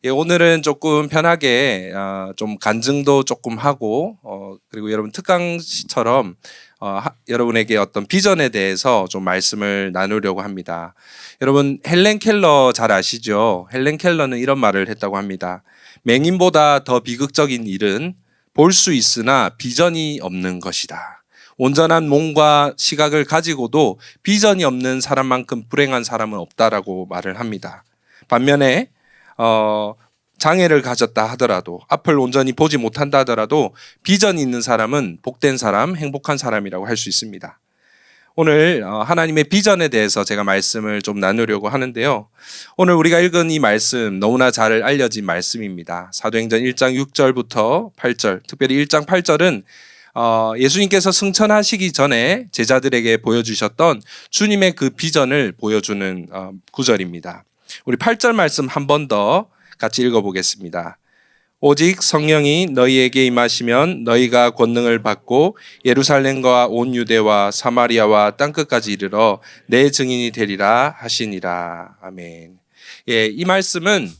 예, 오늘은 조금 편하게 좀 간증도 조금 하고 그리고 여러분 특강시처럼 여러분에게 어떤 비전에 대해서 좀 말씀을 나누려고 합니다. 여러분 헬렌 켈러 잘 아시죠? 헬렌 켈러는 이런 말을 했다고 합니다. 맹인보다 더 비극적인 일은 볼 수 있으나 비전이 없는 것이다. 온전한 몸과 시각을 가지고도 비전이 없는 사람만큼 불행한 사람은 없다라고 말을 합니다. 반면에 장애를 가졌다 하더라도 앞을 온전히 보지 못한다 하더라도 비전이 있는 사람은 복된 사람, 행복한 사람이라고 할 수 있습니다. 오늘 하나님의 비전에 대해서 제가 말씀을 좀 나누려고 하는데요. 오늘 우리가 읽은 이 말씀 너무나 잘 알려진 말씀입니다. 사도행전 1장 6절부터 8절, 특별히 1장 8절은 예수님께서 승천하시기 전에 제자들에게 보여주셨던 주님의 그 비전을 보여주는 구절입니다. 우리 8절 말씀 한 번 더 같이 읽어보겠습니다. 오직 성령이 너희에게 임하시면 너희가 권능을 받고 예루살렘과 온 유대와 사마리아와 땅끝까지 이르러 내 증인이 되리라 하시니라. 아멘. 예, 이 말씀은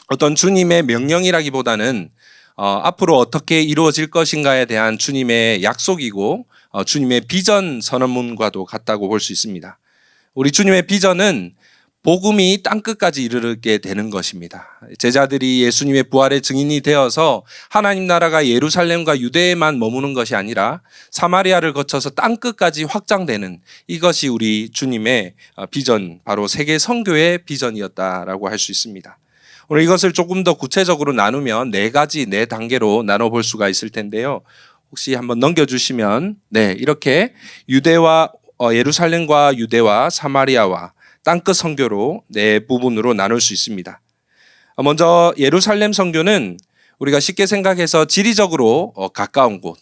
어떤 주님의 명령이라기보다는 앞으로 어떻게 이루어질 것인가에 대한 주님의 약속이고 주님의 비전 선언문과도 같다고 볼 수 있습니다. 우리 주님의 비전은 복음이 땅끝까지 이르게 되는 것입니다. 제자들이 예수님의 부활의 증인이 되어서 하나님 나라가 예루살렘과 유대에만 머무는 것이 아니라 사마리아를 거쳐서 땅끝까지 확장되는 이것이 우리 주님의 비전, 바로 세계 선교의 비전이었다라고 할 수 있습니다. 오늘 이것을 조금 더 구체적으로 나누면 네 단계로 나눠볼 수가 있을 텐데요. 혹시 한번 넘겨주시면 이렇게 예루살렘과 유대와 사마리아와 땅끝 선교로 네 부분으로 나눌 수 있습니다. 먼저 예루살렘 선교는 우리가 쉽게 생각해서 지리적으로 가까운 곳,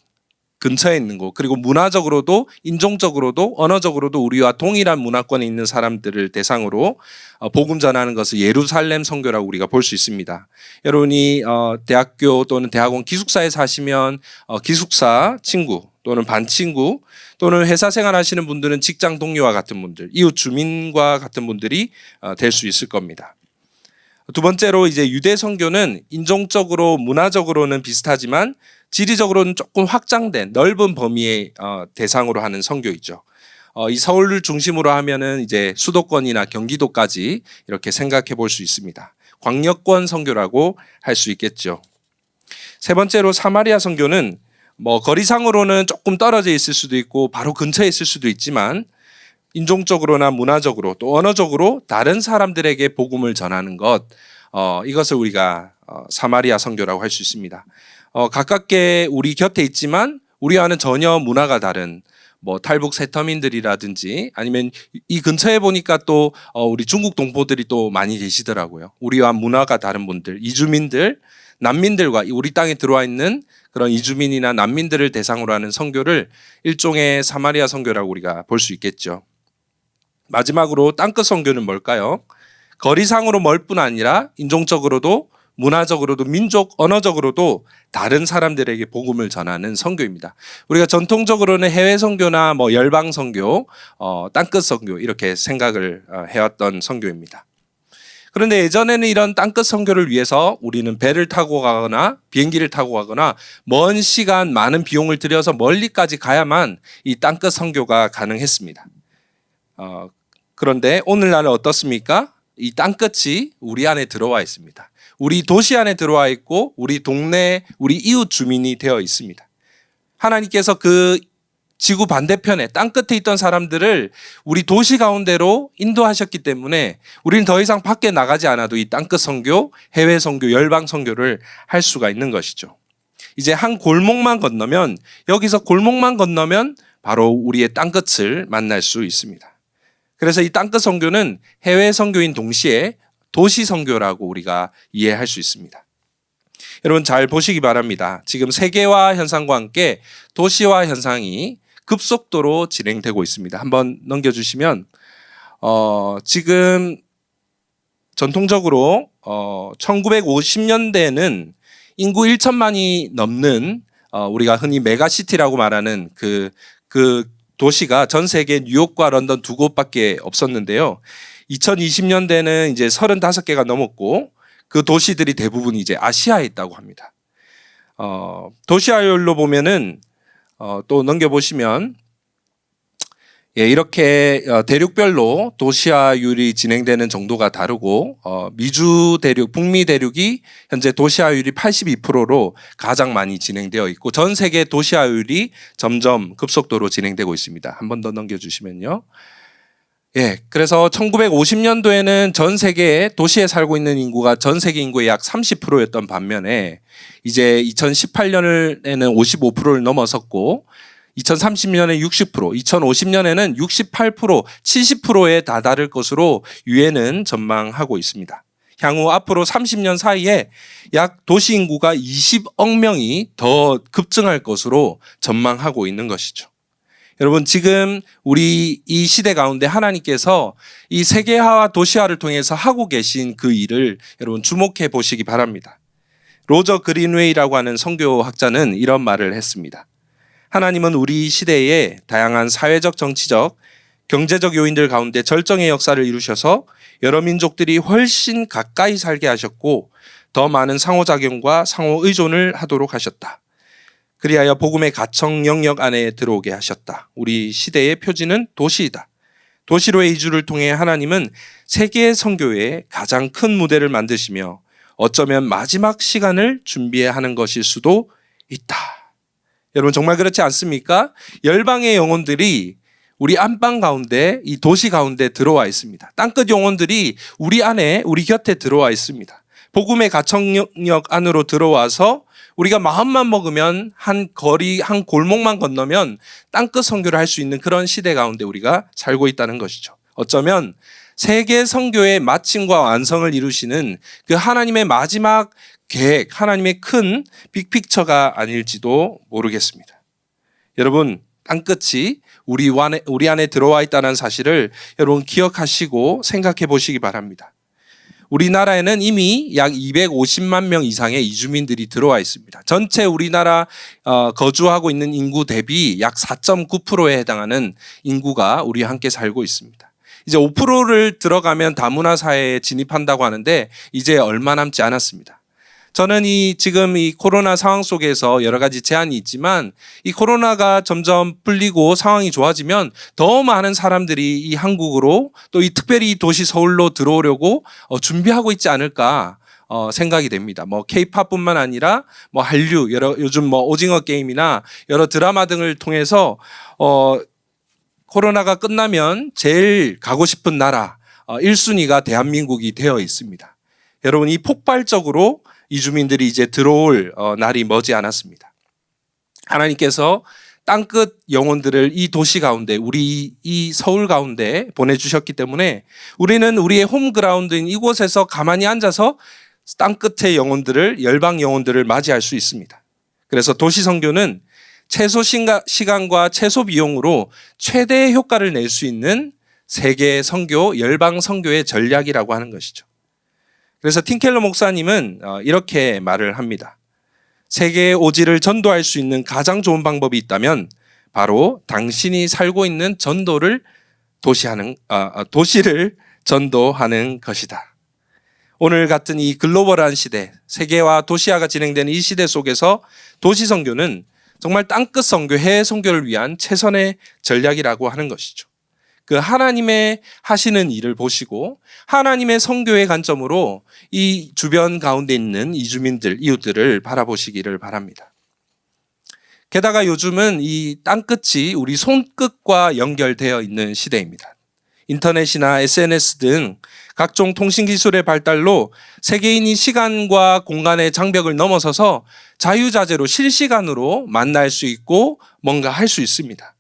근처에 있는 곳, 그리고 문화적으로도 인종적으로도 언어적으로도 우리와 동일한 문화권에 있는 사람들을 대상으로 복음 전하는 것을 예루살렘 선교라고 우리가 볼 수 있습니다. 여러분이 대학교 또는 대학원 기숙사에 사시면 기숙사 친구 또는 반 친구 또는 회사 생활하시는 분들은 직장 동료와 같은 분들, 이웃 주민과 같은 분들이 될 수 있을 겁니다. 두 번째로 이제 유대 선교는 인종적으로 문화적으로는 비슷하지만 지리적으로는 조금 확장된 넓은 범위의 대상으로 하는 선교이죠. 이 서울을 중심으로 하면은 이제 수도권이나 경기도까지 이렇게 생각해 볼 수 있습니다. 광역권 선교라고 할 수 있겠죠. 세 번째로 사마리아 선교는 거리상으로는 조금 떨어져 있을 수도 있고 바로 근처에 있을 수도 있지만 인종적으로나 문화적으로 또 언어적으로 다른 사람들에게 복음을 전하는 것, 이것을 우리가 사마리아 선교라고 할 수 있습니다. 가깝게 우리 곁에 있지만 우리와는 전혀 문화가 다른 탈북 세터민들이라든지 아니면 이 근처에 보니까 또 우리 중국 동포들이 또 많이 계시더라고요. 우리와 문화가 다른 분들, 이주민들, 난민들과 우리 땅에 들어와 있는 그런 이주민이나 난민들을 대상으로 하는 선교를 일종의 사마리아 선교라고 우리가 볼 수 있겠죠. 마지막으로 땅끝 선교는 뭘까요? 거리상으로 멀 뿐 아니라 인종적으로도 문화적으로도 민족 언어적으로도 다른 사람들에게 복음을 전하는 선교입니다. 우리가 전통적으로는 해외 선교나 열방 선교, 땅끝 선교 이렇게 생각을 해왔던 선교입니다. 그런데 예전에는 이런 땅끝 선교를 위해서 우리는 배를 타고 가거나 비행기를 타고 가거나 먼 시간 많은 비용을 들여서 멀리까지 가야만 이 땅끝 선교가 가능했습니다. 그런데 오늘날은 어떻습니까? 이 땅끝이 우리 안에 들어와 있습니다. 우리 도시 안에 들어와 있고 우리 동네, 우리 이웃 주민이 되어 있습니다. 하나님께서 그 지구 반대편에 땅끝에 있던 사람들을 우리 도시 가운데로 인도하셨기 때문에 우리는 더 이상 밖에 나가지 않아도 이 땅끝 선교, 해외 선교, 열방 선교를 할 수가 있는 것이죠. 이제 한 골목만 건너면 여기서 골목만 건너면 바로 우리의 땅끝을 만날 수 있습니다. 그래서 이 땅끝 선교는 해외 선교인 동시에 도시 선교라고 우리가 이해할 수 있습니다. 여러분 잘 보시기 바랍니다. 지금 세계화 현상과 함께 도시화 현상이 급속도로 진행되고 있습니다. 한번 넘겨주시면 지금 전통적으로 1950년대에는 인구 1천만이 넘는 우리가 흔히 메가시티라고 말하는 그 도시가 전 세계 뉴욕과 런던 두 곳밖에 없었는데요. 2020년대는 이제 35개가 넘었고 그 도시들이 대부분 이제 아시아에 있다고 합니다. 도시화율로 보면은 또 넘겨보시면 이렇게 대륙별로 도시화율이 진행되는 정도가 다르고 미주 대륙, 북미 대륙이 현재 도시화율이 82%로 가장 많이 진행되어 있고 전 세계 도시화율이 점점 급속도로 진행되고 있습니다. 한 번 더 넘겨주시면요. 그래서 1950년도에는 전 세계에 도시에 살고 있는 인구가 전 세계 인구의 약 30%였던 반면에 이제 2018년에는 55%를 넘어섰고 2030년에 60%, 2050년에는 68%, 70%에 다다를 것으로 유엔은 전망하고 있습니다. 향후 앞으로 30년 사이에 약 도시 인구가 20억 명이 더 급증할 것으로 전망하고 있는 것이죠. 여러분, 지금 우리 이 시대 가운데 하나님께서 이 세계화와 도시화를 통해서 하고 계신 그 일을 여러분 주목해 보시기 바랍니다. 로저 그린웨이라고 하는 선교학자는 이런 말을 했습니다. 하나님은 우리 시대에 다양한 사회적, 정치적, 경제적 요인들 가운데 절정의 역사를 이루셔서 여러 민족들이 훨씬 가까이 살게 하셨고 더 많은 상호작용과 상호의존을 하도록 하셨다. 그리하여 복음의 가청 영역 안에 들어오게 하셨다. 우리 시대의 표지는 도시이다. 도시로의 이주를 통해 하나님은 세계 선교의 가장 큰 무대를 만드시며 어쩌면 마지막 시간을 준비해야 하는 것일 수도 있다. 여러분 정말 그렇지 않습니까? 열방의 영혼들이 우리 안방 가운데 이 도시 가운데 들어와 있습니다. 땅끝 영혼들이 우리 안에 우리 곁에 들어와 있습니다. 복음의 가청역 안으로 들어와서 우리가 마음만 먹으면 한 거리, 한 골목만 건너면 땅끝 선교를 할 수 있는 그런 시대 가운데 우리가 살고 있다는 것이죠. 어쩌면 세계 선교의 마침과 완성을 이루시는 그 하나님의 마지막 계획, 하나님의 큰 빅픽처가 아닐지도 모르겠습니다. 여러분, 땅끝이 우리 안에 들어와 있다는 사실을 여러분 기억하시고 생각해 보시기 바랍니다. 우리나라에는 이미 약 250만 명 이상의 이주민들이 들어와 있습니다. 전체 우리나라 거주하고 있는 인구 대비 약 4.9%에 해당하는 인구가 우리와 함께 살고 있습니다. 이제 5%를 들어가면 다문화 사회에 진입한다고 하는데 이제 얼마 남지 않았습니다. 저는 지금 이 코로나 상황 속에서 여러 가지 제한이 있지만 이 코로나가 점점 풀리고 상황이 좋아지면 더 많은 사람들이 이 한국으로 또 이 특별히 도시 서울로 들어오려고 준비하고 있지 않을까 생각이 됩니다. 뭐 K-팝뿐만 아니라 뭐 한류, 요즘 뭐 오징어 게임이나 여러 드라마 등을 통해서 코로나가 끝나면 제일 가고 싶은 나라 1순위가 대한민국이 되어 있습니다. 여러분 이 폭발적으로 이주민들이 이제 들어올 날이 머지 않았습니다. 하나님께서 땅끝 영혼들을 이 도시 가운데 우리 이 서울 가운데 보내주셨기 때문에 우리는 우리의 홈그라운드인 이곳에서 가만히 앉아서 땅끝의 영혼들을 열방 영혼들을 맞이할 수 있습니다. 그래서 도시 선교는 최소 시간과 최소 비용으로 최대의 효과를 낼 수 있는 세계 선교, 열방 선교의 전략이라고 하는 것이죠. 그래서 팀켈러 목사님은 이렇게 말을 합니다. 세계의 오지를 전도할 수 있는 가장 좋은 방법이 있다면 바로 당신이 살고 있는 도시를 전도하는 것이다. 오늘 같은 이 글로벌한 시대, 세계화 도시화가 진행되는 이 시대 속에서 도시 선교는 정말 땅끝 선교, 해외 선교를 위한 최선의 전략이라고 하는 것이죠. 그 하나님의 하시는 일을 보시고 하나님의 선교의 관점으로 이 주변 가운데 있는 이주민들, 이웃들을 바라보시기를 바랍니다. 게다가 요즘은 이 땅끝이 우리 손끝과 연결되어 있는 시대입니다. 인터넷이나 SNS 등 각종 통신기술의 발달로 세계인이 시간과 공간의 장벽을 넘어서서 자유자재로 실시간으로 만날 수 있고 뭔가 할 수 있습니다.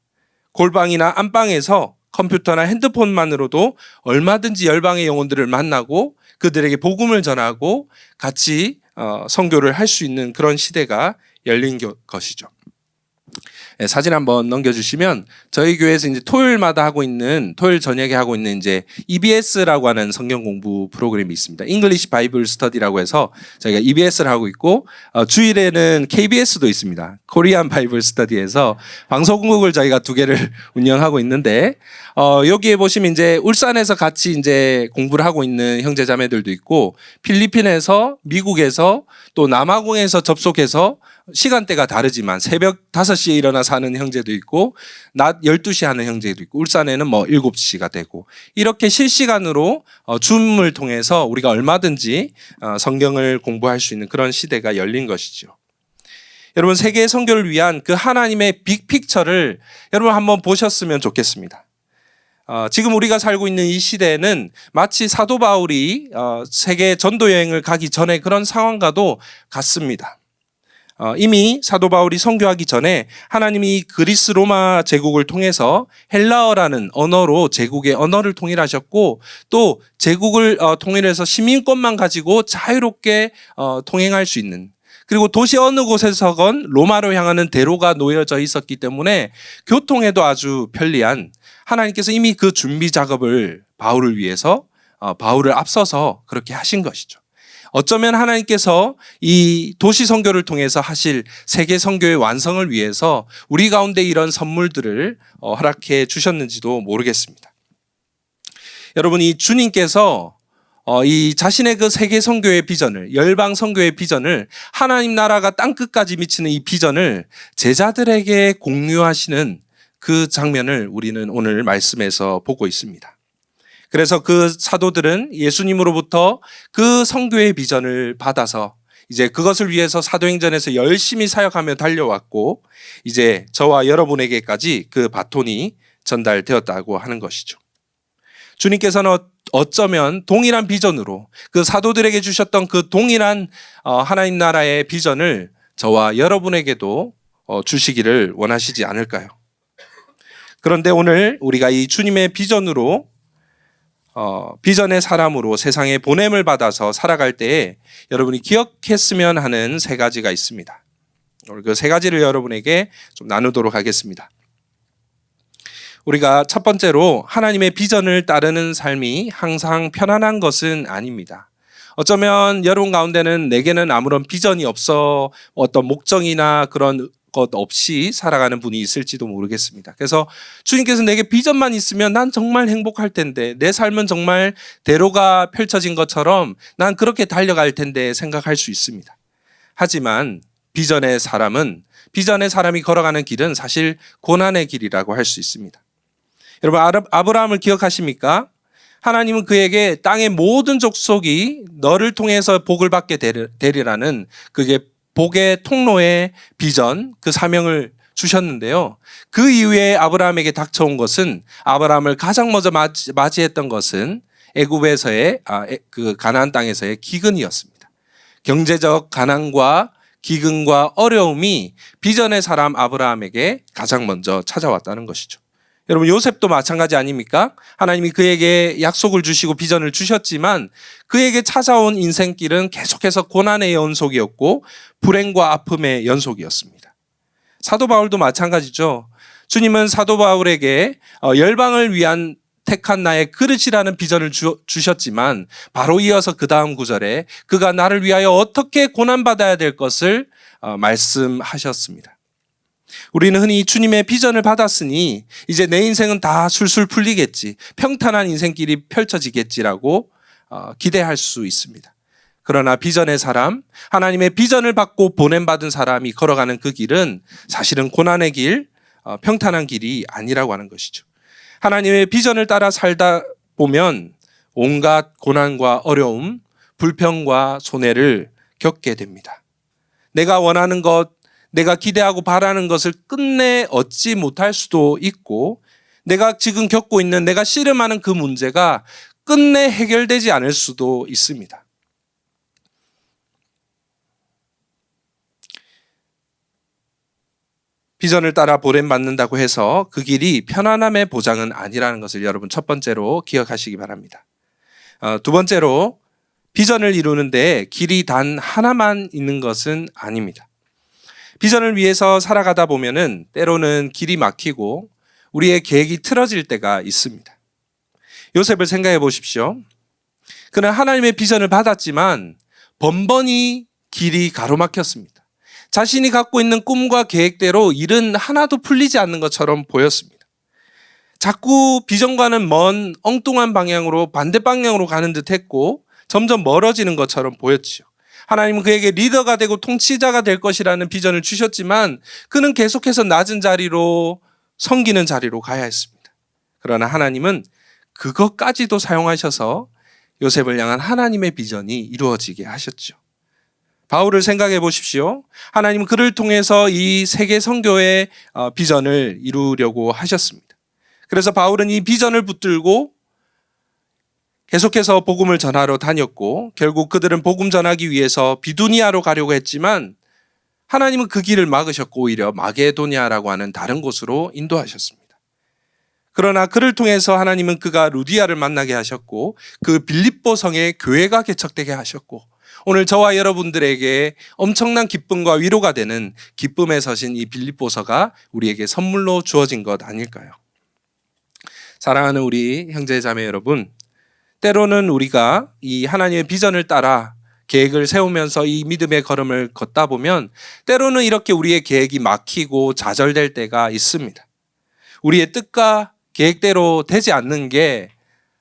골방이나 안방에서 컴퓨터나 핸드폰만으로도 얼마든지 열방의 영혼들을 만나고 그들에게 복음을 전하고 같이 선교를 할 수 있는 그런 시대가 열린 것이죠. 사진 한번 넘겨주시면 저희 교회에서 이제 토요일 저녁에 하고 있는 이제 EBS라고 하는 성경 공부 프로그램이 있습니다. English Bible Study라고 해서 저희가 EBS를 하고 있고 주일에는 KBS도 있습니다. 코리안 바이블 스터디에서 방송국을 저희가 2개를 운영하고 있는데, 여기에 보시면 이제 울산에서 같이 이제 공부를 하고 있는 형제자매들도 있고, 필리핀에서, 미국에서, 또 남아공에서 접속해서 시간대가 다르지만 새벽 5시에 일어나 사는 형제도 있고, 낮 12시에 하는 형제도 있고, 울산에는 뭐 7시가 되고, 이렇게 실시간으로 줌을 통해서 우리가 얼마든지 성경을 공부할 수 있는 그런 시대가 열린 것이죠. 여러분, 세계 선교를 위한 그 하나님의 빅픽처를 여러분 한번 보셨으면 좋겠습니다. 지금 우리가 살고 있는 이 시대는 마치 사도 바울이 세계 전도 여행을 가기 전에 그런 상황과도 같습니다. 이미 사도 바울이 선교하기 전에 하나님이 그리스 로마 제국을 통해서 헬라어라는 언어로 제국의 언어를 통일하셨고, 또 제국을 통일해서 시민권만 가지고 자유롭게 통행할 수 있는, 그리고 도시 어느 곳에서건 로마로 향하는 대로가 놓여져 있었기 때문에 교통에도 아주 편리한, 하나님께서 이미 그 준비 작업을 바울을 위해서 바울을 앞서서 그렇게 하신 것이죠. 어쩌면 하나님께서 이 도시 선교를 통해서 하실 세계 선교의 완성을 위해서 우리 가운데 이런 선물들을 허락해 주셨는지도 모르겠습니다. 여러분, 이 주님께서 이 자신의 그 세계 선교의 비전을, 열방 선교의 비전을, 하나님 나라가 땅 끝까지 미치는 이 비전을 제자들에게 공유하시는 그 장면을 우리는 오늘 말씀에서 보고 있습니다. 그래서 그 사도들은 예수님으로부터 그 선교의 비전을 받아서 이제 그것을 위해서 사도행전에서 열심히 사역하며 달려왔고, 이제 저와 여러분에게까지 그 바톤이 전달되었다고 하는 것이죠. 주님께서는 어쩌면 동일한 비전으로 그 사도들에게 주셨던 그 동일한 하나님 나라의 비전을 저와 여러분에게도 주시기를 원하시지 않을까요? 그런데 오늘 우리가 이 주님의 비전으로 비전의 사람으로 세상에 보냄을 받아서 살아갈 때에 여러분이 기억했으면 하는 3가지가 있습니다. 오늘 그 3가지를 여러분에게 좀 나누도록 하겠습니다. 우리가 첫 번째로 하나님의 비전을 따르는 삶이 항상 편안한 것은 아닙니다. 어쩌면 여러분 가운데는 내게는 아무런 비전이 없어 어떤 목적이나 그런 것 없이 살아가는 분이 있을지도 모르겠습니다. 그래서 주님께서 내게 비전만 있으면 난 정말 행복할 텐데, 내 삶은 정말 대로가 펼쳐진 것처럼 난 그렇게 달려갈 텐데 생각할 수 있습니다. 하지만 비전의 사람이 걸어가는 길은 사실 고난의 길이라고 할 수 있습니다. 여러분, 아브라함을 기억하십니까? 하나님은 그에게 땅의 모든 족속이 너를 통해서 복을 받게 되리라는 그게 복의 통로의 비전, 그 사명을 주셨는데요. 그 이후에 아브라함에게 닥쳐온 것은, 아브라함을 가장 먼저 맞이했던 것은 애굽에서의 그 가나안 땅에서의 기근이었습니다. 경제적 가난과 기근과 어려움이 비전의 사람 아브라함에게 가장 먼저 찾아왔다는 것이죠. 여러분, 요셉도 마찬가지 아닙니까? 하나님이 그에게 약속을 주시고 비전을 주셨지만 그에게 찾아온 인생길은 계속해서 고난의 연속이었고 불행과 아픔의 연속이었습니다. 사도 바울도 마찬가지죠. 주님은 사도 바울에게 열방을 위한 택한 나의 그릇이라는 비전을 주셨지만 바로 이어서 그 다음 구절에 그가 나를 위하여 어떻게 고난받아야 될 것을 말씀하셨습니다. 우리는 흔히 주님의 비전을 받았으니 이제 내 인생은 다 술술 풀리겠지, 평탄한 인생길이 펼쳐지겠지라고 기대할 수 있습니다. 그러나 비전의 사람, 하나님의 비전을 받고 보냄받은 사람이 걸어가는 그 길은 사실은 고난의 길, 평탄한 길이 아니라고 하는 것이죠. 하나님의 비전을 따라 살다 보면 온갖 고난과 어려움, 불평과 손해를 겪게 됩니다. 내가 원하는 것, 내가 기대하고 바라는 것을 끝내 얻지 못할 수도 있고, 내가 지금 겪고 있는, 내가 씨름하는 그 문제가 끝내 해결되지 않을 수도 있습니다. 비전을 따라 보냄받는다고 해서 그 길이 편안함의 보장은 아니라는 것을 여러분 첫 번째로 기억하시기 바랍니다. 두 번째로, 비전을 이루는데 길이 단 하나만 있는 것은 아닙니다. 비전을 위해서 살아가다 보면은 때로는 길이 막히고 우리의 계획이 틀어질 때가 있습니다. 요셉을 생각해 보십시오. 그는 하나님의 비전을 받았지만 번번이 길이 가로막혔습니다. 자신이 갖고 있는 꿈과 계획대로 일은 하나도 풀리지 않는 것처럼 보였습니다. 자꾸 비전과는 먼 엉뚱한 방향으로 반대 방향으로 가는 듯 했고 점점 멀어지는 것처럼 보였지요. 하나님은 그에게 리더가 되고 통치자가 될 것이라는 비전을 주셨지만 그는 계속해서 낮은 자리로 섬기는 자리로 가야 했습니다. 그러나 하나님은 그것까지도 사용하셔서 요셉을 향한 하나님의 비전이 이루어지게 하셨죠. 바울을 생각해 보십시오. 하나님은 그를 통해서 이 세계 선교의 비전을 이루려고 하셨습니다. 그래서 바울은 이 비전을 붙들고 계속해서 복음을 전하러 다녔고 결국 그들은 복음 전하기 위해서 비두니아로 가려고 했지만 하나님은 그 길을 막으셨고 오히려 마게도냐라고 하는 다른 곳으로 인도하셨습니다. 그러나 그를 통해서 하나님은 그가 루디아를 만나게 하셨고 그 빌립보 성에 교회가 개척되게 하셨고 오늘 저와 여러분들에게 엄청난 기쁨과 위로가 되는 기쁨에 서신 이 빌립보서가 우리에게 선물로 주어진 것 아닐까요? 사랑하는 우리 형제 자매 여러분, 때로는 우리가 이 하나님의 비전을 따라 계획을 세우면서 이 믿음의 걸음을 걷다 보면 때로는 이렇게 우리의 계획이 막히고 좌절될 때가 있습니다. 우리의 뜻과 계획대로 되지 않는 게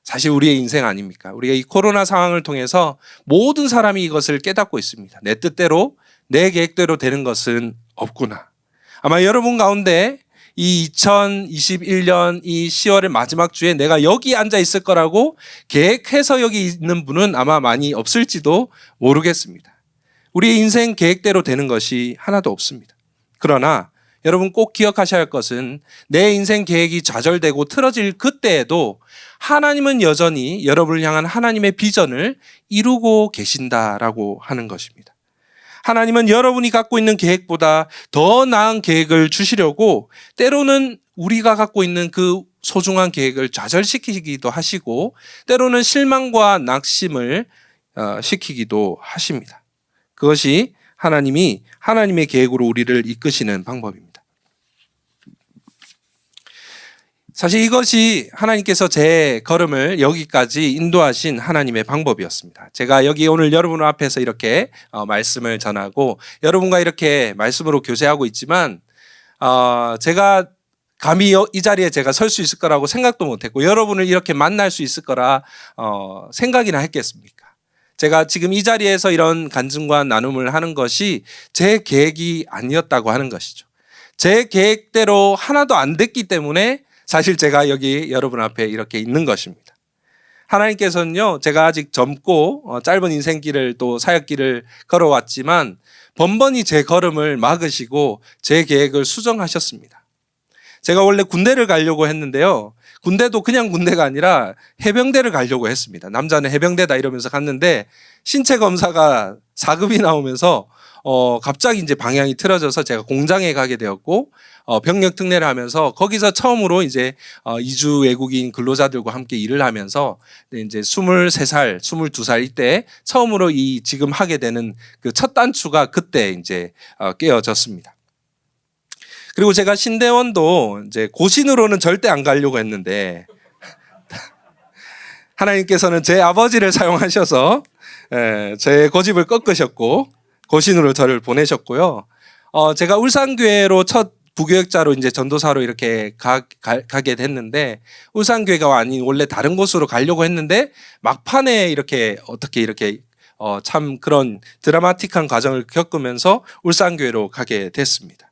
사실 우리의 인생 아닙니까? 우리가 이 코로나 상황을 통해서 모든 사람이 이것을 깨닫고 있습니다. 내 뜻대로 내 계획대로 되는 것은 없구나. 아마 여러분 가운데 이 2021년 이 10월의 마지막 주에 내가 여기 앉아 있을 거라고 계획해서 여기 있는 분은 아마 많이 없을지도 모르겠습니다. 우리의 인생 계획대로 되는 것이 하나도 없습니다. 그러나 여러분 꼭 기억하셔야 할 것은 내 인생 계획이 좌절되고 틀어질 그때에도 하나님은 여전히 여러분을 향한 하나님의 비전을 이루고 계신다라고 하는 것입니다. 하나님은 여러분이 갖고 있는 계획보다 더 나은 계획을 주시려고 때로는 우리가 갖고 있는 그 소중한 계획을 좌절시키기도 하시고 때로는 실망과 낙심을 시키기도 하십니다. 그것이 하나님이 하나님의 계획으로 우리를 이끄시는 방법입니다. 사실 이것이 하나님께서 제 걸음을 여기까지 인도하신 하나님의 방법이었습니다. 제가 여기 오늘 여러분 앞에서 이렇게 말씀을 전하고 여러분과 이렇게 말씀으로 교제하고 있지만 제가 감히 이 자리에 제가 설 수 있을 거라고 생각도 못했고 여러분을 이렇게 만날 수 있을 거라 생각이나 했겠습니까? 제가 지금 이 자리에서 이런 간증과 나눔을 하는 것이 제 계획이 아니었다고 하는 것이죠. 제 계획대로 하나도 안 됐기 때문에 사실 제가 여기 여러분 앞에 이렇게 있는 것입니다. 하나님께서는요, 제가 아직 젊고 짧은 인생길을 또 사역길을 걸어왔지만 번번이 제 걸음을 막으시고 제 계획을 수정하셨습니다. 제가 원래 군대를 가려고 했는데요. 군대도 그냥 군대가 아니라 해병대를 가려고 했습니다. 남자는 해병대다 이러면서 갔는데 신체 검사가 4급이 나오면서 갑자기 이제 방향이 틀어져서 제가 공장에 가게 되었고 병력 특례를 하면서 거기서 처음으로 이제 이주 외국인 근로자들과 함께 일을 하면서 이제 23살, 22살 이때 처음으로 이 지금 하게 되는 그 첫 단추가 그때 이제 깨어졌습니다. 그리고 제가 신대원도 이제 고신으로는 절대 안 가려고 했는데 하나님께서는 제 아버지를 사용하셔서 제 고집을 꺾으셨고 고신으로 저를 보내셨고요. 제가 울산교회로 첫 부교역자로 이제 전도사로 이렇게 가게 됐는데 울산교회가 아닌 원래 다른 곳으로 가려고 했는데 막판에 이렇게 어떻게 이렇게 참 그런 드라마틱한 과정을 겪으면서 울산교회로 가게 됐습니다.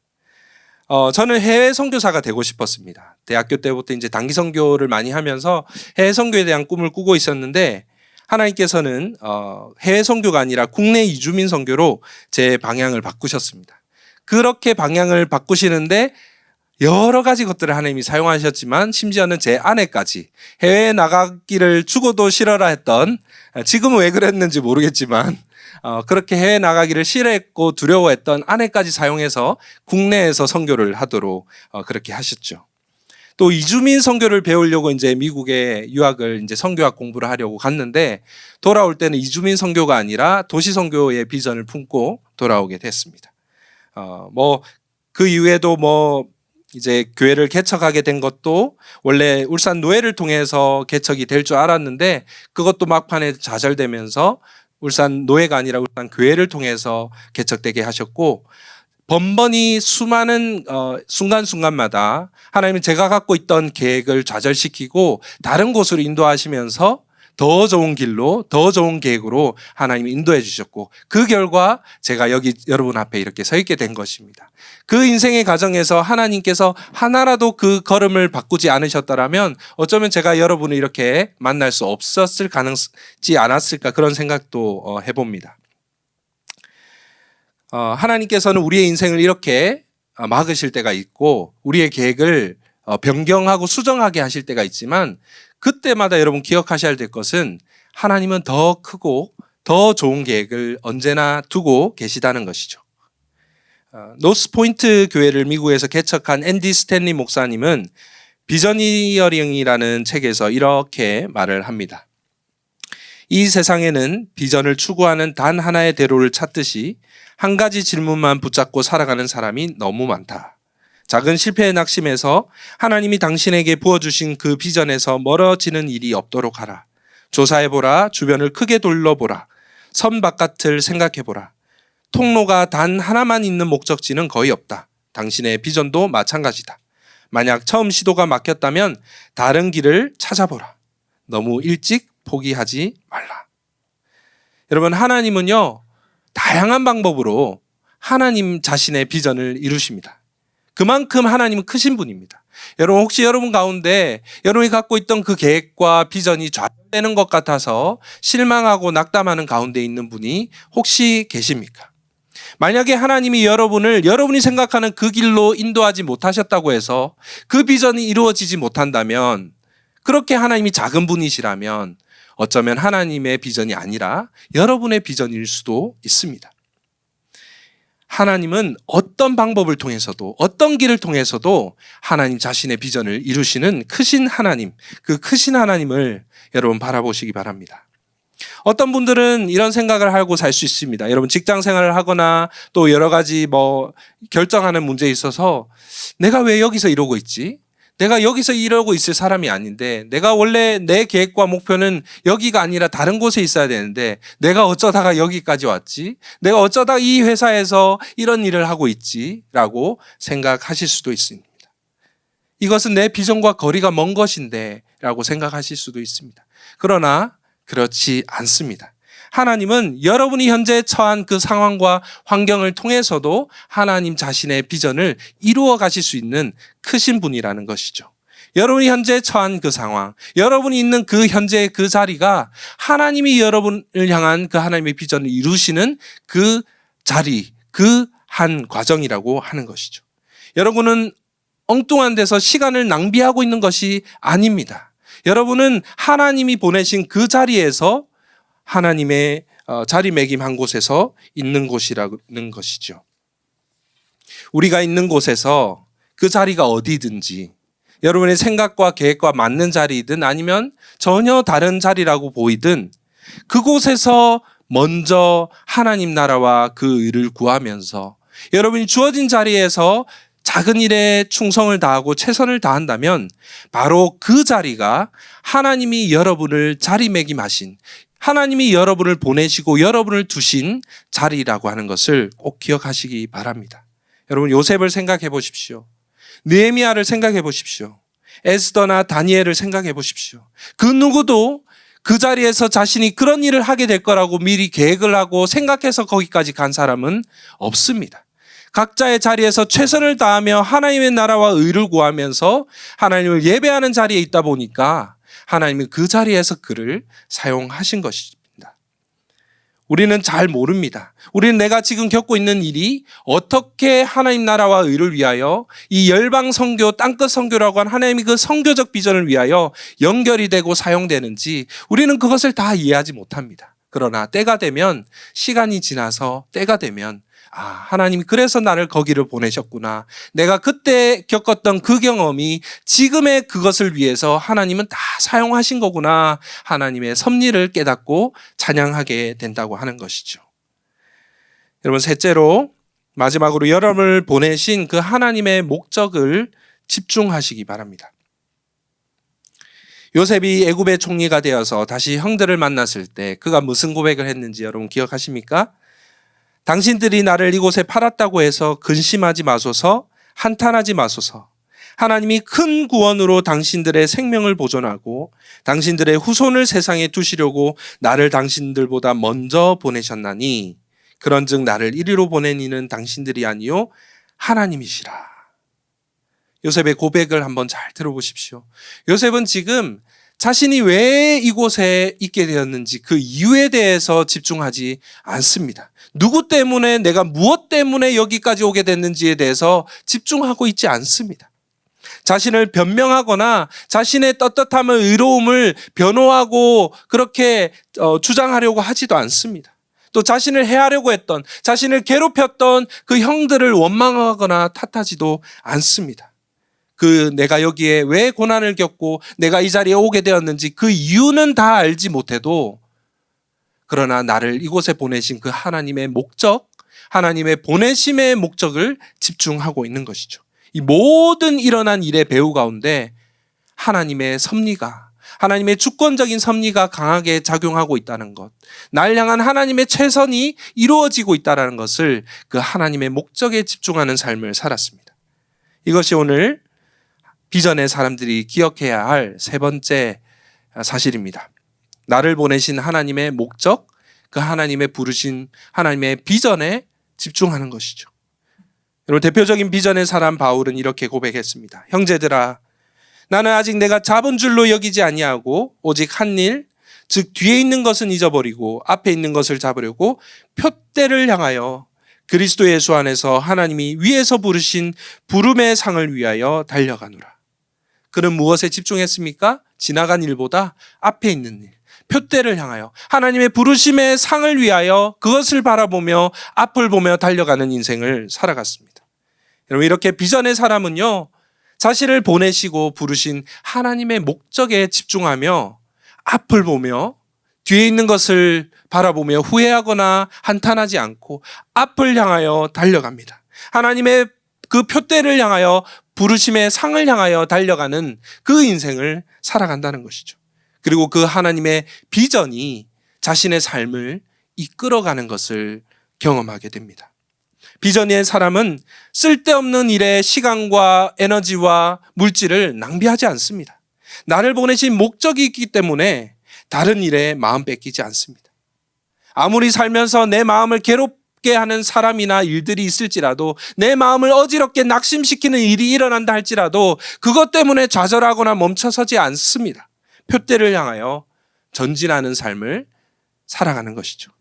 저는 해외 선교사가 되고 싶었습니다. 대학교 때부터 이제 단기 선교를 많이 하면서 해외 선교에 대한 꿈을 꾸고 있었는데 하나님께서는 해외 선교가 아니라 국내 이주민 선교로 제 방향을 바꾸셨습니다. 그렇게 방향을 바꾸시는데 여러 가지 것들을 하나님이 사용하셨지만 심지어는 제 아내까지 해외에 나가기를 죽어도 싫어라 했던 지금은 왜 그랬는지 모르겠지만 그렇게 해외 나가기를 싫어했고 두려워했던 아내까지 사용해서 국내에서 선교를 하도록 그렇게 하셨죠. 또 이주민 선교를 배우려고 이제 미국에 유학을 이제 선교학 공부를 하려고 갔는데 돌아올 때는 이주민 선교가 아니라 도시 선교의 비전을 품고 돌아오게 됐습니다. 그 이후에도 이제 교회를 개척하게 된 것도 원래 울산 노회를 통해서 개척이 될 줄 알았는데 그것도 막판에 좌절되면서 울산 노회가 아니라 울산 교회를 통해서 개척되게 하셨고 번번이 수많은 순간순간마다 하나님은 제가 갖고 있던 계획을 좌절시키고 다른 곳으로 인도하시면서 더 좋은 길로, 더 좋은 계획으로 하나님이 인도해 주셨고, 그 결과 제가 여기 여러분 앞에 이렇게 서 있게 된 것입니다. 그 인생의 과정에서 하나님께서 하나라도 그 걸음을 바꾸지 않으셨더라면 어쩌면 제가 여러분을 이렇게 만날 수 없었을 가능성이 않았을까, 그런 생각도 해봅니다. 하나님께서는 우리의 인생을 이렇게 막으실 때가 있고 우리의 계획을 변경하고 수정하게 하실 때가 있지만, 그때마다 여러분 기억하셔야 될 것은 하나님은 더 크고 더 좋은 계획을 언제나 두고 계시다는 것이죠. 노스포인트 교회를 미국에서 개척한 앤디 스탠리 목사님은 비전이어링이라는 책에서 이렇게 말을 합니다. 이 세상에는 비전을 추구하는 단 하나의 대로를 찾듯이 한 가지 질문만 붙잡고 살아가는 사람이 너무 많다. 작은 실패의 낙심에서 하나님이 당신에게 부어주신 그 비전에서 멀어지는 일이 없도록 하라. 조사해보라. 주변을 크게 둘러보라. 선 바깥을 생각해보라. 통로가 단 하나만 있는 목적지는 거의 없다. 당신의 비전도 마찬가지다. 만약 처음 시도가 막혔다면 다른 길을 찾아보라. 너무 일찍 포기하지 말라. 여러분, 하나님은요, 다양한 방법으로 하나님 자신의 비전을 이루십니다. 그만큼 하나님은 크신 분입니다. 여러분, 혹시 여러분 가운데 여러분이 갖고 있던 그 계획과 비전이 좌절되는 것 같아서 실망하고 낙담하는 가운데 있는 분이 혹시 계십니까? 만약에 하나님이 여러분이 생각하는 그 길로 인도하지 못하셨다고 해서 그 비전이 이루어지지 못한다면, 그렇게 하나님이 작은 분이시라면 어쩌면 하나님의 비전이 아니라 여러분의 비전일 수도 있습니다. 하나님은 어떤 방법을 통해서도, 어떤 길을 통해서도 하나님 자신의 비전을 이루시는 크신 하나님, 그 크신 하나님을 여러분 바라보시기 바랍니다. 어떤 분들은 이런 생각을 하고 살 수 있습니다. 여러분, 직장 생활을 하거나 또 여러 가지 결정하는 문제에 있어서 내가 왜 여기서 이러고 있지? 내가 여기서 이러고 있을 사람이 아닌데, 내가 원래 내 계획과 목표는 여기가 아니라 다른 곳에 있어야 되는데 내가 어쩌다가 여기까지 왔지? 내가 어쩌다 이 회사에서 이런 일을 하고 있지? 라고 생각하실 수도 있습니다. 이것은 내 비전과 거리가 먼 것인데 라고 생각하실 수도 있습니다. 그러나 그렇지 않습니다. 하나님은 여러분이 현재 처한 그 상황과 환경을 통해서도 하나님 자신의 비전을 이루어 가실 수 있는 크신 분이라는 것이죠. 여러분이 현재 처한 그 상황, 여러분이 있는 그 현재의 그 자리가 하나님이 여러분을 향한 그 하나님의 비전을 이루시는 그 자리, 그 한 과정이라고 하는 것이죠. 여러분은 엉뚱한 데서 시간을 낭비하고 있는 것이 아닙니다. 여러분은 하나님이 보내신 그 자리에서 하나님의 자리매김한 곳에서 있는 곳이라는 것이죠. 우리가 있는 곳에서 그 자리가 어디든지, 여러분의 생각과 계획과 맞는 자리이든 아니면 전혀 다른 자리라고 보이든, 그곳에서 먼저 하나님 나라와 그 의를 구하면서 여러분이 주어진 자리에서 작은 일에 충성을 다하고 최선을 다한다면 바로 그 자리가 하나님이 여러분을 자리매김하신, 하나님이 여러분을 보내시고 여러분을 두신 자리라고 하는 것을 꼭 기억하시기 바랍니다. 여러분, 요셉을 생각해 보십시오. 느헤미야를 생각해 보십시오. 에스더나 다니엘을 생각해 보십시오. 그 누구도 그 자리에서 자신이 그런 일을 하게 될 거라고 미리 계획을 하고 생각해서 거기까지 간 사람은 없습니다. 각자의 자리에서 최선을 다하며 하나님의 나라와 의를 구하면서 하나님을 예배하는 자리에 있다 보니까 하나님이 그 자리에서 그를 사용하신 것입니다. 우리는 잘 모릅니다. 우리는 내가 지금 겪고 있는 일이 어떻게 하나님 나라와 의를 위하여 이 열방 선교, 땅끝 선교라고 한 하나님의 그 선교적 비전을 위하여 연결이 되고 사용되는지 우리는 그것을 다 이해하지 못합니다. 그러나 때가 되면, 시간이 지나서 때가 되면, 하나님이 그래서 나를 거기를 보내셨구나. 내가 그때 겪었던 그 경험이 지금의 그것을 위해서 하나님은 다 사용하신 거구나. 하나님의 섭리를 깨닫고 찬양하게 된다고 하는 것이죠. 여러분, 셋째로, 마지막으로 여러분을 보내신 그 하나님의 목적을 집중하시기 바랍니다. 요셉이 애굽의 총리가 되어서 다시 형들을 만났을 때 그가 무슨 고백을 했는지 여러분 기억하십니까? 당신들이 나를 이곳에 팔았다고 해서 근심하지 마소서, 한탄하지 마소서. 하나님이 큰 구원으로 당신들의 생명을 보존하고 당신들의 후손을 세상에 두시려고 나를 당신들보다 먼저 보내셨나니 그런즉 나를 이리로 보낸 이는 당신들이 아니요 하나님이시라. 요셉의 고백을 한번 잘 들어보십시오. 요셉은 지금 자신이 왜 이곳에 있게 되었는지 그 이유에 대해서 집중하지 않습니다. 누구 때문에, 내가 무엇 때문에 여기까지 오게 됐는지에 대해서 집중하고 있지 않습니다. 자신을 변명하거나 자신의 떳떳함을, 의로움을 변호하고 그렇게 주장하려고 하지도 않습니다. 또 자신을 해하려고 했던, 자신을 괴롭혔던 그 형들을 원망하거나 탓하지도 않습니다. 내가 여기에 왜 고난을 겪고 내가 이 자리에 오게 되었는지 그 이유는 다 알지 못해도, 그러나 나를 이곳에 보내신 그 하나님의 목적, 하나님의 보내심의 목적을 집중하고 있는 것이죠. 이 모든 일어난 일의 배후 가운데 하나님의 섭리가, 하나님의 주권적인 섭리가 강하게 작용하고 있다는 것, 날 향한 하나님의 최선이 이루어지고 있다는 것을, 그 하나님의 목적에 집중하는 삶을 살았습니다. 이것이 오늘 비전의 사람들이 기억해야 할 세 번째 사실입니다. 나를 보내신 하나님의 목적, 그 하나님의 부르신 하나님의 비전에 집중하는 것이죠. 여러분, 대표적인 비전의 사람 바울은 이렇게 고백했습니다. 형제들아, 나는 아직 내가 잡은 줄로 여기지 아니하고 오직 한 일, 즉 뒤에 있는 것은 잊어버리고 앞에 있는 것을 잡으려고 표대를 향하여 그리스도 예수 안에서 하나님이 위에서 부르신 부름의 상을 위하여 달려가노라. 그는 무엇에 집중했습니까? 지나간 일보다 앞에 있는 일, 표대를 향하여 하나님의 부르심의 상을 위하여 그것을 바라보며 앞을 보며 달려가는 인생을 살아갔습니다. 여러분, 이렇게 비전의 사람은요, 자신을 보내시고 부르신 하나님의 목적에 집중하며 앞을 보며 뒤에 있는 것을 바라보며 후회하거나 한탄하지 않고 앞을 향하여 달려갑니다. 하나님의 그 표대를 향하여, 부르심의 상을 향하여 달려가는 그 인생을 살아간다는 것이죠. 그리고 그 하나님의 비전이 자신의 삶을 이끌어가는 것을 경험하게 됩니다. 비전의 사람은 쓸데없는 일에 시간과 에너지와 물질을 낭비하지 않습니다. 나를 보내신 목적이 있기 때문에 다른 일에 마음 뺏기지 않습니다. 아무리 살면서 내 마음을 괴롭게 하는 사람이나 일들이 있을지라도, 내 마음을 어지럽게 낙심시키는 일이 일어난다 할지라도 그것 때문에 좌절하거나 멈춰서지 않습니다. 표대를 향하여 전진하는 삶을 살아가는 것이죠.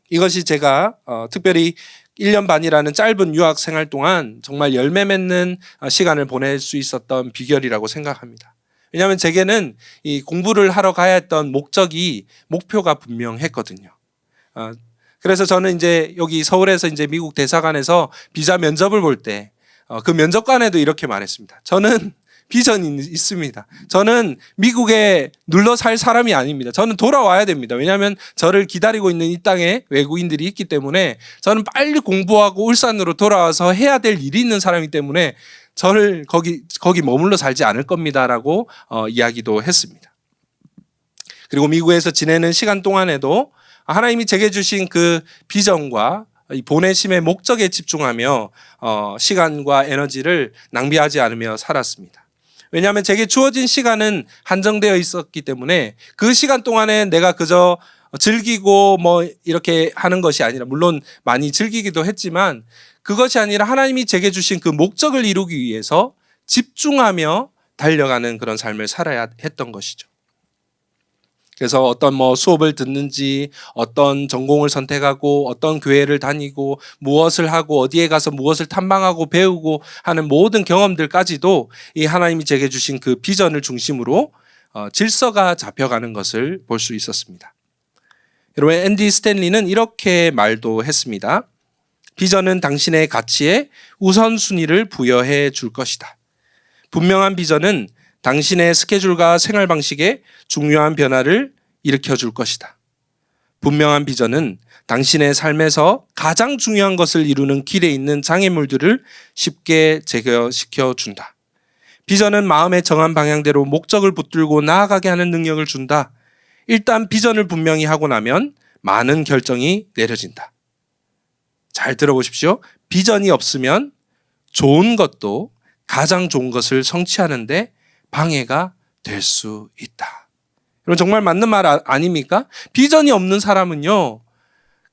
이것이 제가 특별히 1년 반이라는 짧은 유학 생활 동안 정말 열매 맺는 시간을 보낼 수 있었던 비결이라고 생각합니다. 왜냐하면 제게는 이 공부를 하러 가야 했던 목표가 분명했거든요. 그래서 저는 이제 여기 서울에서 이제 미국 대사관에서 비자 면접을 볼 때 그 면접관에도 이렇게 말했습니다. 저는 비전이 있습니다. 저는 미국에 눌러 살 사람이 아닙니다. 저는 돌아와야 됩니다. 왜냐하면 저를 기다리고 있는 이 땅에 외국인들이 있기 때문에 저는 빨리 공부하고 울산으로 돌아와서 해야 될 일이 있는 사람이기 때문에 저를 거기 머물러 살지 않을 겁니다라고 이야기도 했습니다. 그리고 미국에서 지내는 시간 동안에도 하나님이 제게 주신 그 비전과 이 보내심의 목적에 집중하며 시간과 에너지를 낭비하지 않으며 살았습니다. 왜냐하면 제게 주어진 시간은 한정되어 있었기 때문에 그 시간 동안에 내가 그저 즐기고 뭐 이렇게 하는 것이 아니라, 물론 많이 즐기기도 했지만 그것이 아니라 하나님이 제게 주신 그 목적을 이루기 위해서 집중하며 달려가는 그런 삶을 살아야 했던 것이죠. 그래서 어떤 수업을 듣는지, 어떤 전공을 선택하고, 어떤 교회를 다니고, 무엇을 하고, 어디에 가서 무엇을 탐방하고 배우고 하는 모든 경험들까지도 이 하나님이 제게 주신 그 비전을 중심으로 질서가 잡혀가는 것을 볼 수 있었습니다. 여러분, 앤디 스탠리는 이렇게 말도 했습니다. 비전은 당신의 가치에 우선순위를 부여해 줄 것이다. 분명한 비전은 당신의 스케줄과 생활 방식에 중요한 변화를 일으켜 줄 것이다. 분명한 비전은 당신의 삶에서 가장 중요한 것을 이루는 길에 있는 장애물들을 쉽게 제거시켜 준다. 비전은 마음의 정한 방향대로 목적을 붙들고 나아가게 하는 능력을 준다. 일단 비전을 분명히 하고 나면 많은 결정이 내려진다. 잘 들어보십시오. 비전이 없으면 좋은 것도 가장 좋은 것을 성취하는데 방해가 될 수 있다. 여러분 정말 맞는 말 아닙니까? 비전이 없는 사람은요,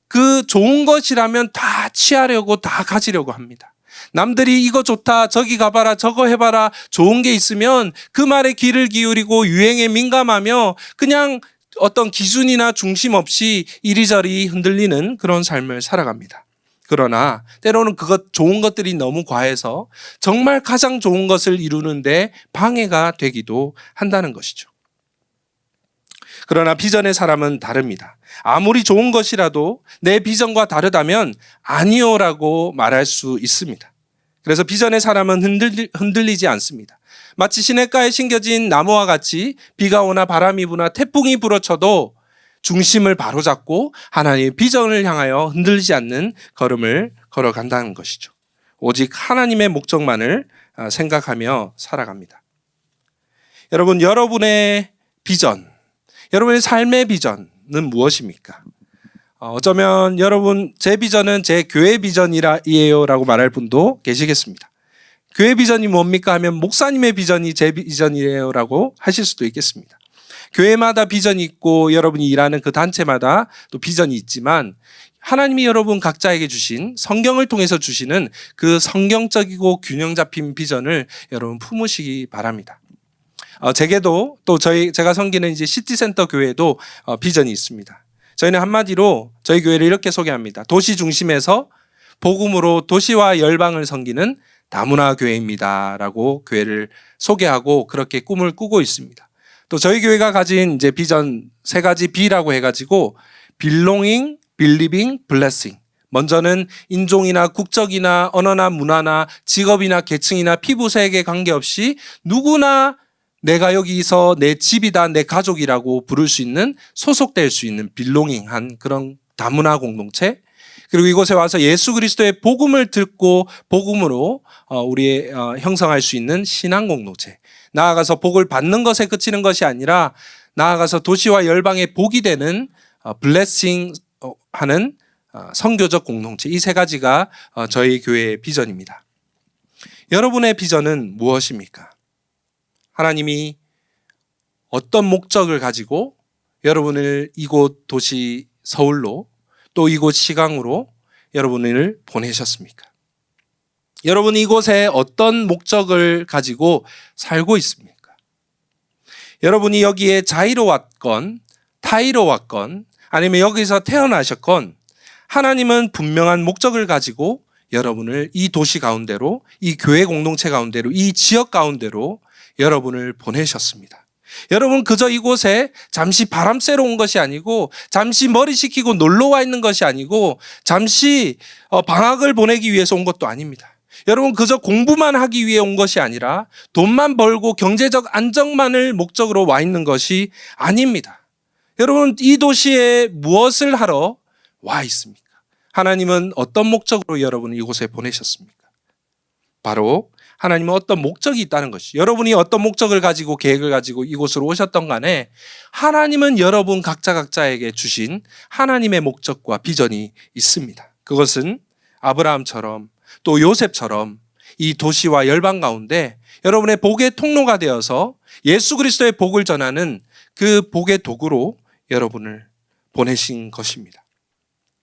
그 좋은 것이라면 다 취하려고 다 가지려고 합니다. 남들이 이거 좋다, 저기 가봐라, 저거 해봐라, 좋은 게 있으면 그 말에 귀를 기울이고 유행에 민감하며 그냥 어떤 기준이나 중심 없이 이리저리 흔들리는 그런 삶을 살아갑니다. 그러나 때로는 그것 좋은 것들이 너무 과해서 정말 가장 좋은 것을 이루는데 방해가 되기도 한다는 것이죠. 그러나 비전의 사람은 다릅니다. 아무리 좋은 것이라도 내 비전과 다르다면 아니요라고 말할 수 있습니다. 그래서 비전의 사람은 흔들리지 않습니다. 마치 시냇가에 심겨진 나무와 같이 비가 오나 바람이 부나 태풍이 불어쳐도 중심을 바로잡고 하나님의 비전을 향하여 흔들리지 않는 걸음을 걸어간다는 것이죠. 오직 하나님의 목적만을 생각하며 살아갑니다. 여러분, 여러분의 비전, 여러분의 삶의 비전은 무엇입니까? 어쩌면 여러분, 제 비전은 제 교회 비전이에요 라고 말할 분도 계시겠습니다. 교회 비전이 뭡니까 하면 목사님의 비전이 제 비전이에요 라고 하실 수도 있겠습니다. 교회마다 비전이 있고 여러분이 일하는 그 단체마다 또 비전이 있지만 하나님이 여러분 각자에게 주신, 성경을 통해서 주시는 그 성경적이고 균형 잡힌 비전을 여러분 품으시기 바랍니다. 제게도 또 제가 섬기는 이제 시티센터 교회도 비전이 있습니다. 저희는 한마디로 저희 교회를 이렇게 소개합니다. 도시 중심에서 복음으로 도시와 열방을 섬기는 다문화 교회입니다 라고 교회를 소개하고 그렇게 꿈을 꾸고 있습니다. 또 저희 교회가 가진 이제 비전 3가지 B라고 해가지고 belonging, believing, blessing. 먼저는 인종이나 국적이나 언어나 문화나 직업이나 계층이나 피부색에 관계없이 누구나 내가 여기서 내 집이다, 내 가족이라고 부를 수 있는, 소속될 수 있는 belonging한 그런 다문화 공동체. 그리고 이곳에 와서 예수 그리스도의 복음을 듣고 복음으로 우리 형성할 수 있는 신앙 공동체. 나아가서 복을 받는 것에 그치는 것이 아니라 나아가서 도시와 열방의 복이 되는 블레싱 하는 선교적 공동체. 이 3가지가 저희 교회의 비전입니다. 여러분의 비전은 무엇입니까? 하나님이 어떤 목적을 가지고 여러분을 이곳 도시 서울로 또 이곳 시강으로 여러분을 보내셨습니까? 여러분이 이곳에 어떤 목적을 가지고 살고 있습니까? 여러분이 여기에 자의로 왔건 타의로 왔건 아니면 여기서 태어나셨건 하나님은 분명한 목적을 가지고 여러분을 이 도시 가운데로, 이 교회 공동체 가운데로, 이 지역 가운데로 여러분을 보내셨습니다. 여러분 그저 이곳에 잠시 바람 쐬러 온 것이 아니고 잠시 머리 식히고 놀러 와 있는 것이 아니고 잠시 방학을 보내기 위해서 온 것도 아닙니다. 여러분 그저 공부만 하기 위해 온 것이 아니라 돈만 벌고 경제적 안정만을 목적으로 와 있는 것이 아닙니다. 여러분 이 도시에 무엇을 하러 와 있습니까? 하나님은 어떤 목적으로 여러분을 이곳에 보내셨습니까? 바로 하나님은 어떤 목적이 있다는 것이, 여러분이 어떤 목적을 가지고 계획을 가지고 이곳으로 오셨던 간에 하나님은 여러분 각자에게 주신 하나님의 목적과 비전이 있습니다. 그것은 아브라함처럼 또 요셉처럼 이 도시와 열방 가운데 여러분의 복의 통로가 되어서 예수 그리스도의 복을 전하는 그 복의 도구로 여러분을 보내신 것입니다.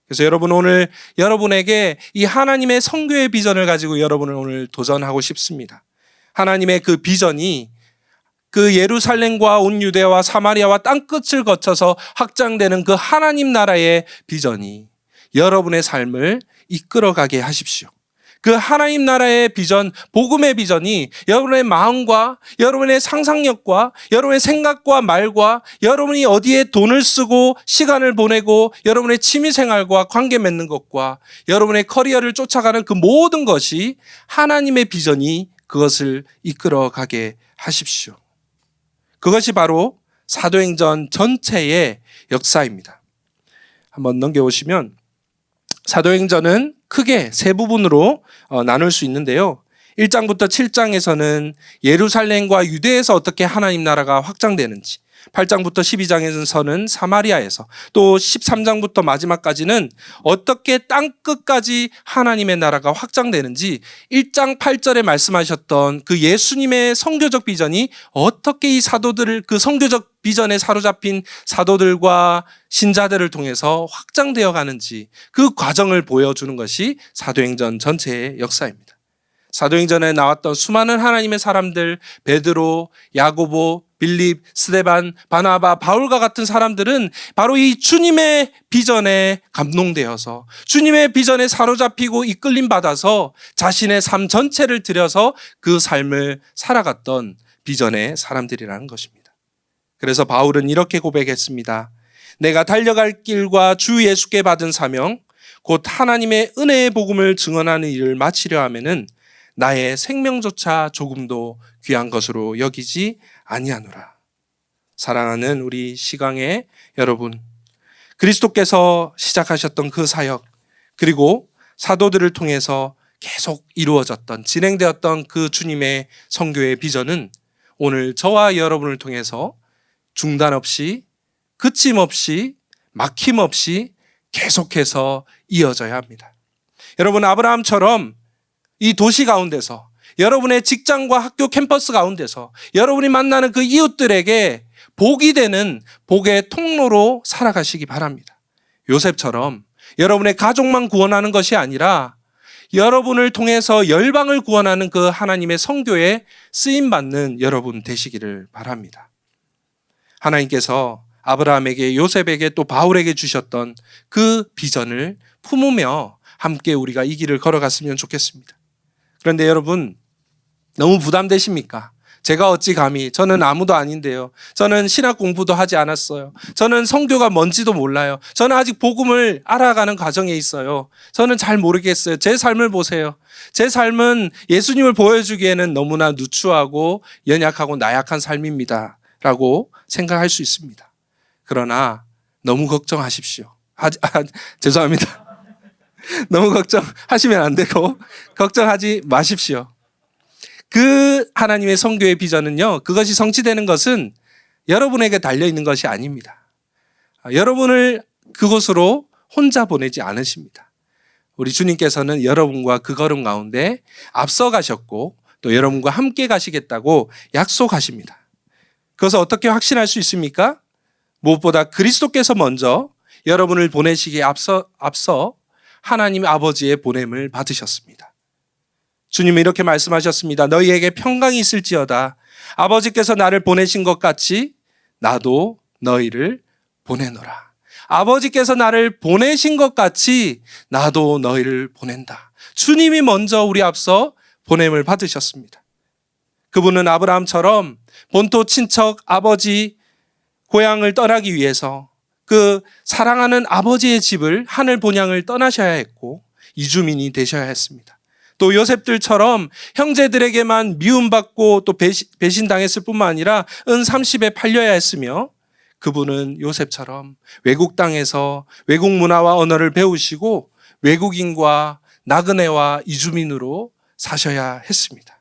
그래서 여러분 오늘 여러분에게 이 하나님의 선교의 비전을 가지고 여러분을 오늘 도전하고 싶습니다. 하나님의 그 비전이 그 예루살렘과 온 유대와 사마리아와 땅끝을 거쳐서 확장되는 그 하나님 나라의 비전이 여러분의 삶을 이끌어가게 하십시오. 그 하나님 나라의 비전, 복음의 비전이 여러분의 마음과 여러분의 상상력과 여러분의 생각과 말과 여러분이 어디에 돈을 쓰고 시간을 보내고 여러분의 취미생활과 관계 맺는 것과 여러분의 커리어를 쫓아가는 그 모든 것이 하나님의 비전이 그것을 이끌어가게 하십시오. 그것이 바로 사도행전 전체의 역사입니다. 한번 넘겨보시면 사도행전은 크게 3부분으로 나눌 수 있는데요. 1장부터 7장에서는 예루살렘과 유대에서 어떻게 하나님 나라가 확장되는지, 8장부터 12장에서는 사마리아에서, 또 13장부터 마지막까지는 어떻게 땅끝까지 하나님의 나라가 확장되는지 1장 8절에 말씀하셨던 그 예수님의 선교적 비전이 어떻게 이 사도들을, 그 선교적 비전에 사로잡힌 사도들과 신자들을 통해서 확장되어 가는지 그 과정을 보여주는 것이 사도행전 전체의 역사입니다. 사도행전에 나왔던 수많은 하나님의 사람들, 베드로, 야고보, 빌립, 스데반, 바나바, 바울과 같은 사람들은 바로 이 주님의 비전에 감동되어서, 주님의 비전에 사로잡히고 이끌림 받아서 자신의 삶 전체를 들여서 그 삶을 살아갔던 비전의 사람들이라는 것입니다. 그래서 바울은 이렇게 고백했습니다. 내가 달려갈 길과 주 예수께 받은 사명, 곧 하나님의 은혜의 복음을 증언하는 일을 마치려 하면은 나의 생명조차 조금도 귀한 것으로 여기지 아니하노라. 사랑하는 우리 시강의 여러분, 그리스도께서 시작하셨던 그 사역, 그리고 사도들을 통해서 계속 이루어졌던, 진행되었던 그 주님의 선교의 비전은 오늘 저와 여러분을 통해서 중단 없이, 그침 없이, 막힘 없이 계속해서 이어져야 합니다. 여러분, 아브라함처럼 이 도시 가운데서, 여러분의 직장과 학교 캠퍼스 가운데서 여러분이 만나는 그 이웃들에게 복이 되는 복의 통로로 살아가시기 바랍니다. 요셉처럼 여러분의 가족만 구원하는 것이 아니라 여러분을 통해서 열방을 구원하는 그 하나님의 선교에 쓰임받는 여러분 되시기를 바랍니다. 하나님께서 아브라함에게, 요셉에게, 또 바울에게 주셨던 그 비전을 품으며 함께 우리가 이 길을 걸어갔으면 좋겠습니다. 그런데 여러분, 너무 부담되십니까? 제가 어찌 감히, 저는 아무도 아닌데요. 저는 신학 공부도 하지 않았어요. 저는 선교가 뭔지도 몰라요. 저는 아직 복음을 알아가는 과정에 있어요. 저는 잘 모르겠어요. 제 삶을 보세요. 제 삶은 예수님을 보여주기에는 너무나 누추하고 연약하고 나약한 삶입니다. 라고 생각할 수 있습니다. 그러나 너무 걱정하십시오. 죄송합니다. 너무 걱정하시면 안 되고 걱정하지 마십시오. 그 하나님의 선교의 비전은요, 그것이 성취되는 것은 여러분에게 달려있는 것이 아닙니다. 여러분을 그곳으로 혼자 보내지 않으십니다. 우리 주님께서는 여러분과 그 걸음 가운데 앞서 가셨고 또 여러분과 함께 가시겠다고 약속하십니다. 그것을 어떻게 확신할 수 있습니까? 무엇보다 그리스도께서 먼저 여러분을 보내시기에 앞서 하나님 아버지의 보냄을 받으셨습니다. 주님은 이렇게 말씀하셨습니다. 너희에게 평강이 있을지어다. 아버지께서 나를 보내신 것 같이 나도 너희를 보내노라. 아버지께서 나를 보내신 것 같이 나도 너희를 보낸다. 주님이 먼저 우리 앞서 보냄을 받으셨습니다. 그분은 아브라함처럼 본토 친척 아버지 고향을 떠나기 위해서 그 사랑하는 아버지의 집을, 하늘 본향을 떠나셔야 했고 이주민이 되셔야 했습니다. 또 요셉들처럼 형제들에게만 미움받고 또 배신당했을 뿐만 아니라 은 30에 팔려야 했으며, 그분은 요셉처럼 외국 땅에서 외국 문화와 언어를 배우시고 외국인과 나그네와 이주민으로 사셔야 했습니다.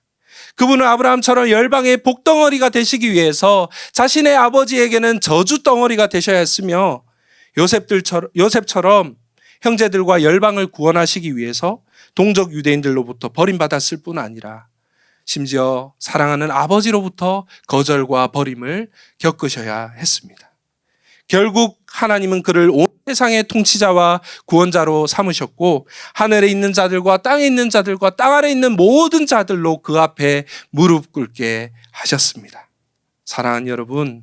그분은 아브라함처럼 열방의 복덩어리가 되시기 위해서 자신의 아버지에게는 저주덩어리가 되셔야 했으며, 요셉처럼 형제들과 열방을 구원하시기 위해서 동족 유대인들로부터 버림받았을 뿐 아니라 심지어 사랑하는 아버지로부터 거절과 버림을 겪으셔야 했습니다. 결국 하나님은 그를 온 세상의 통치자와 구원자로 삼으셨고 하늘에 있는 자들과 땅에 있는 자들과 땅 아래 있는 모든 자들로 그 앞에 무릎 꿇게 하셨습니다. 사랑하는 여러분,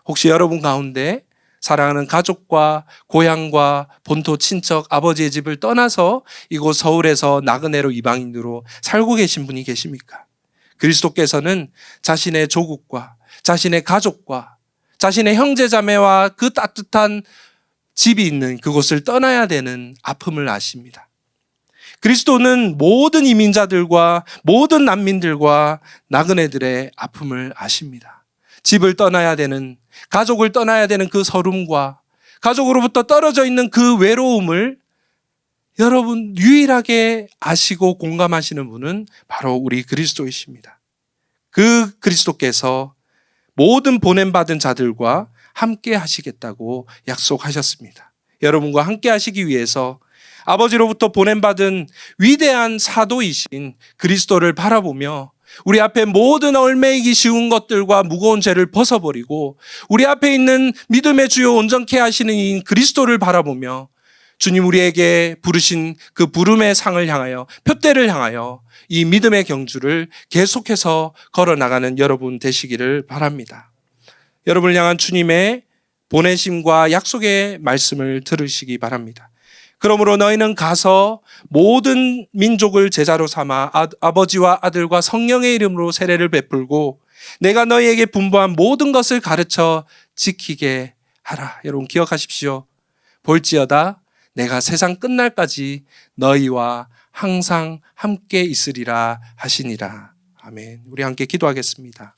혹시 여러분 가운데 사랑하는 가족과 고향과 본토 친척 아버지의 집을 떠나서 이곳 서울에서 나그네로 이방인으로 살고 계신 분이 계십니까? 그리스도께서는 자신의 조국과 자신의 가족과 자신의 형제자매와 그 따뜻한 집이 있는 그곳을 떠나야 되는 아픔을 아십니다. 그리스도는 모든 이민자들과 모든 난민들과 나그네들의 아픔을 아십니다. 집을 떠나야 되는, 가족을 떠나야 되는 그 서름과 가족으로부터 떨어져 있는 그 외로움을 여러분 유일하게 아시고 공감하시는 분은 바로 우리 그리스도이십니다. 그 그리스도께서 모든 보냄받은 자들과 함께 하시겠다고 약속하셨습니다. 여러분과 함께 하시기 위해서 아버지로부터 보냄받은 위대한 사도이신 그리스도를 바라보며 우리 앞에 모든 얽매이기 쉬운 것들과 무거운 죄를 벗어버리고 우리 앞에 있는 믿음의 주요 온전케 하시는 이 그리스도를 바라보며 주님 우리에게 부르신 그 부름의 상을 향하여, 표대를 향하여 이 믿음의 경주를 계속해서 걸어나가는 여러분 되시기를 바랍니다. 여러분을 향한 주님의 보내심과 약속의 말씀을 들으시기 바랍니다. 그러므로 너희는 가서 모든 민족을 제자로 삼아 아버지와 아들과 성령의 이름으로 세례를 베풀고 내가 너희에게 분부한 모든 것을 가르쳐 지키게 하라. 여러분 기억하십시오. 볼지어다 내가 세상 끝날까지 너희와 항상 함께 있으리라 하시니라. 아멘. 우리 함께 기도하겠습니다.